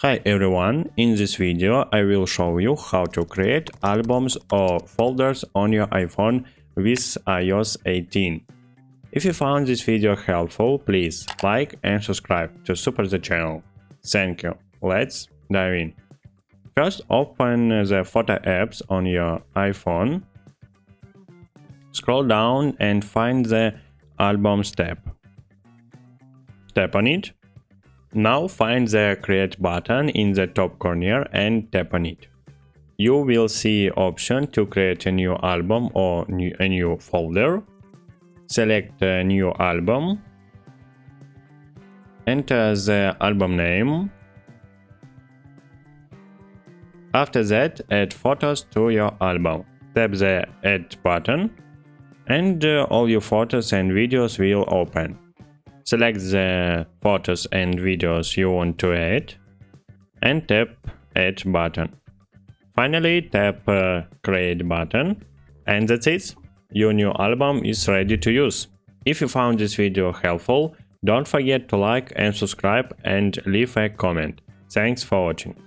Hi everyone, in this video I will show you how to create albums or folders on your iPhone with iOS 18. If you found this video helpful, please like and subscribe to support the channel. Thank you. Let's dive in. First, open the photo apps on your iPhone. Scroll down and find the Albums tab. Tap on it. Now find the Create button in the top corner and tap on it. You will see option to create a new album or a new folder. Select a new album. Enter the album name. After that, add photos to your album. Tap the Add button and all your photos and videos will open. Select the photos and videos you want to add and tap Add button. Finally, tap Create button, and that's it. Your new album is ready to use. If you found this video helpful, don't forget to like and subscribe and leave a comment. Thanks for watching.